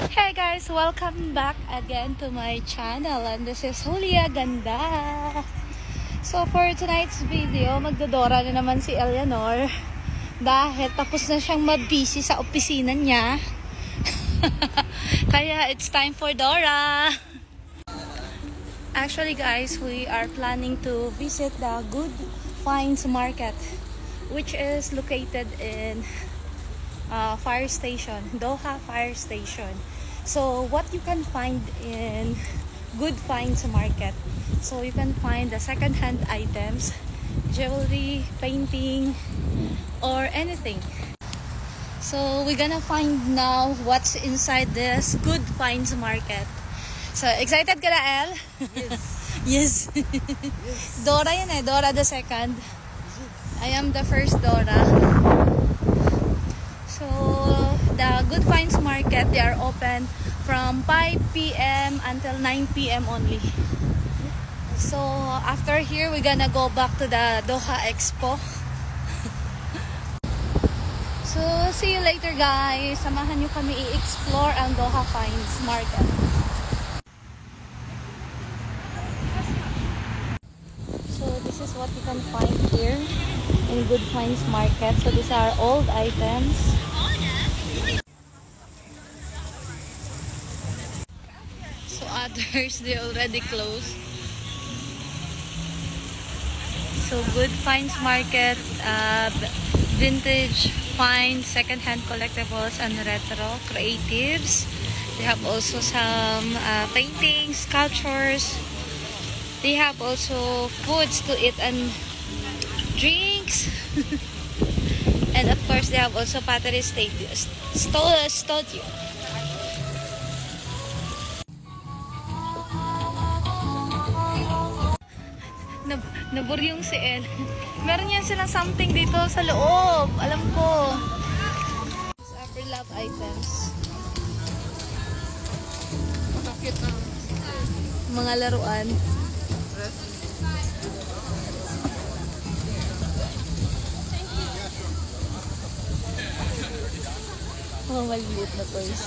Hey guys, welcome back again to my channel, and this is Julia Ganda. So for tonight's video, magdodora na naman si Eleanor dahil tapos na siyang mabisi sa opisina niya. Kaya it's time for Dora. Actually guys, we are planning to visit the Good Finds Market, which is located in fire station, Doha Fire Station. So what you can find in Good Finds Market, so you can find the second-hand items, jewelry, painting, or anything. So we're gonna find now what's inside this Good Finds Market. So excited ka na, El? Yes. Yes. Yes. Dora yan eh, Dora the second. I am the first Dora. So, the Good Finds Market, they are open from 5 p.m. until 9 p.m. only. So, after here, we're gonna go back to the Doha Expo. So, see you later guys. Samahan nyo kami i-explore ang Doha Finds Market. So, this is what you can find here in Good Finds Market. So, these are old items. So others, they already closed. So Good Finds Market, vintage finds, second-hand collectibles, and retro creatives. They have also some paintings, sculptures. They have also foods to eat and drinks. And of course, they have also pottery studio. Naburyong si El. Meron yan silang something dito sa loob. Alam ko. Upper love items. Mga laruan. Oh, maliit na toys.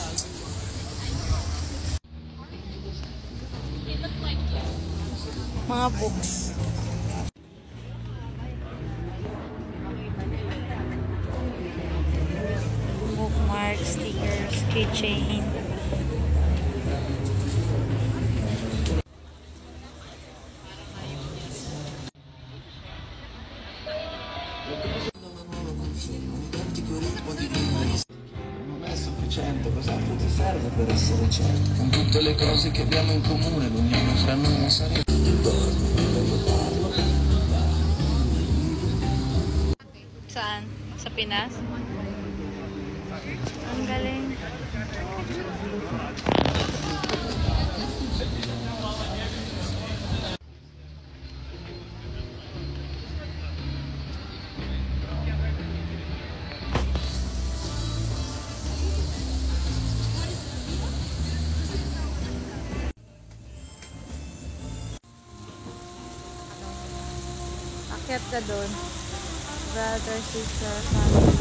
Mga books. Bookmarks, stickers, keychain. Non è sufficiente, cos'altro ti serve per essere certo? Con tutte le cose che abbiamo in comune, l'unione fra noi non sarebbe. Saan? Sa Pinas? Ang galing. Akyat ka doon. Brother, sister, family.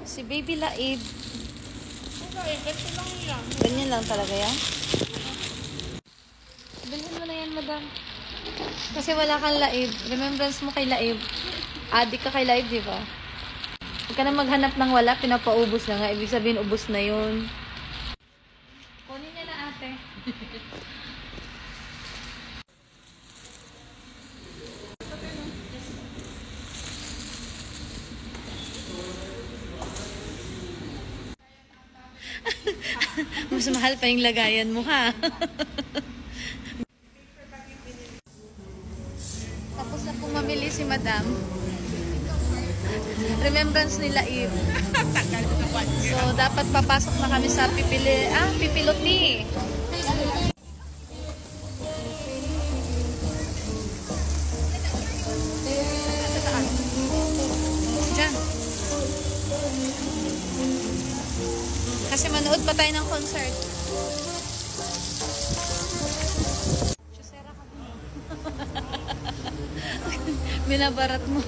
Si Baby Laib. Okay, ganito lang yan. Ganyan lang talaga yan? Bilhin mo na yan, madam. Kasi wala kang laib. Remembrance mo kay laib. Adik ka kay live, di ba? Huwag ka na maghanap ng wala, pinapaubos na nga. Ibig sabihin, ubos na yun. Kunin niya na, ate. Mas mahal pa yung lagayan mo, ha? Tapos na po mamili si Madam. Remembrance nila Eve. So, dapat papasok na kami sa Pipiloti. Diyan. Kasi manood pa tayo ng concert. Binabarat mo.